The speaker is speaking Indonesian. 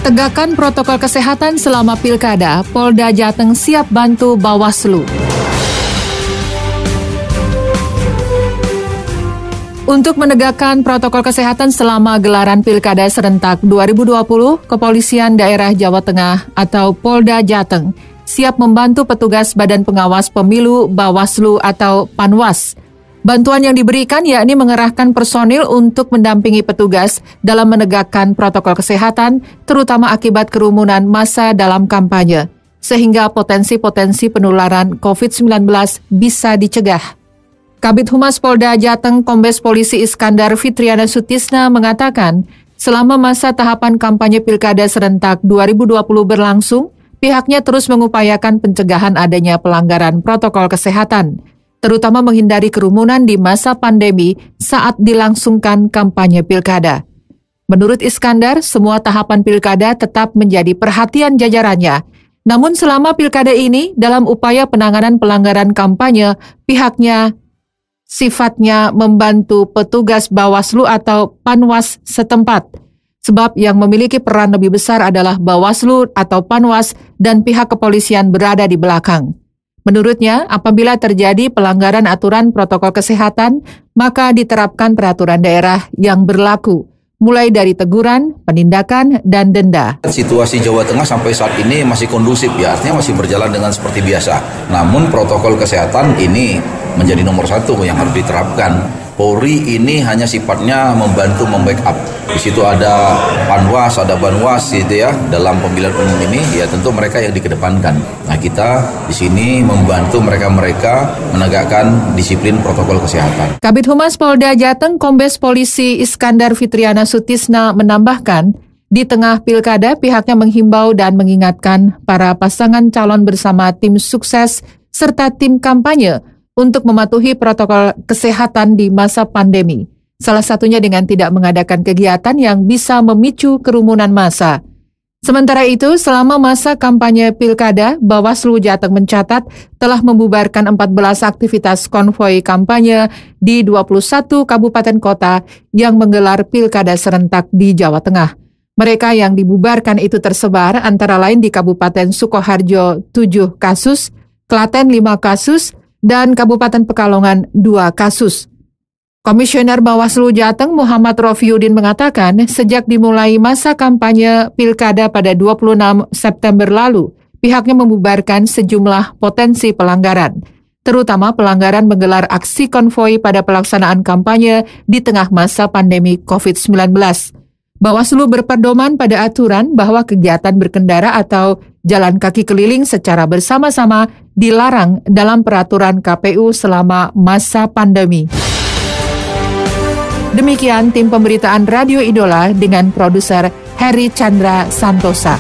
Tegakkan protokol kesehatan selama Pilkada, Polda Jateng siap bantu Bawaslu. Untuk menegakkan protokol kesehatan selama gelaran Pilkada serentak 2020, Kepolisian Daerah Jawa Tengah atau Polda Jateng siap membantu petugas Badan Pengawas Pemilu Bawaslu atau Panwas. Bantuan yang diberikan yakni mengerahkan personil untuk mendampingi petugas dalam menegakkan protokol kesehatan, terutama akibat kerumunan massa dalam kampanye, sehingga potensi-potensi penularan COVID-19 bisa dicegah. Kabid Humas Polda Jateng Kombes Polisi Iskandar Fitriana Sutisna mengatakan, selama masa tahapan kampanye Pilkada serentak 2020 berlangsung, pihaknya terus mengupayakan pencegahan adanya pelanggaran protokol kesehatan, terutama menghindari kerumunan di masa pandemi saat dilangsungkan kampanye Pilkada. Menurut Iskandar, semua tahapan Pilkada tetap menjadi perhatian jajarannya. Namun selama Pilkada ini, dalam upaya penanganan pelanggaran kampanye, pihaknya sifatnya membantu petugas Bawaslu atau Panwas setempat. Sebab yang memiliki peran lebih besar adalah Bawaslu atau Panwas dan pihak kepolisian berada di belakang. Menurutnya, apabila terjadi pelanggaran aturan protokol kesehatan, maka diterapkan peraturan daerah yang berlaku, mulai dari teguran, penindakan, dan denda. Situasi Jawa Tengah sampai saat ini masih kondusif, ya, artinya masih berjalan dengan seperti biasa. Namun protokol kesehatan ini menjadi nomor satu yang harus diterapkan. Polri ini hanya sifatnya membantu membackup. Di situ ada Panwas, ada Banwas gitu ya. Dalam pemilihan umum ini ya tentu mereka yang dikedepankan. Nah, kita di sini membantu mereka menegakkan disiplin protokol kesehatan. Kabid Humas Polda Jateng Kombes Polisi Iskandar Fitriana Sutisna menambahkan, di tengah Pilkada pihaknya menghimbau dan mengingatkan para pasangan calon bersama tim sukses serta tim kampanye untuk mematuhi protokol kesehatan di masa pandemi. Salah satunya dengan tidak mengadakan kegiatan yang bisa memicu kerumunan massa. Sementara itu, selama masa kampanye Pilkada, Bawaslu Jateng mencatat telah membubarkan 14 aktivitas konvoi kampanye di 21 kabupaten kota yang menggelar Pilkada serentak di Jawa Tengah. Mereka yang dibubarkan itu tersebar antara lain di Kabupaten Sukoharjo 7 kasus, Klaten 5 kasus, dan Kabupaten Pekalongan 2 kasus. Komisioner Bawaslu Jateng Muhammad Rofiuddin mengatakan, sejak dimulai masa kampanye Pilkada pada 26 September lalu, pihaknya membubarkan sejumlah potensi pelanggaran, terutama pelanggaran menggelar aksi konvoi pada pelaksanaan kampanye di tengah masa pandemi COVID-19. Bawaslu berpedoman pada aturan bahwa kegiatan berkendara atau jalan kaki keliling secara bersama-sama dilarang dalam peraturan KPU selama masa pandemi. Demikian tim pemberitaan Radio Idola dengan produser Heri Chandra Santosa.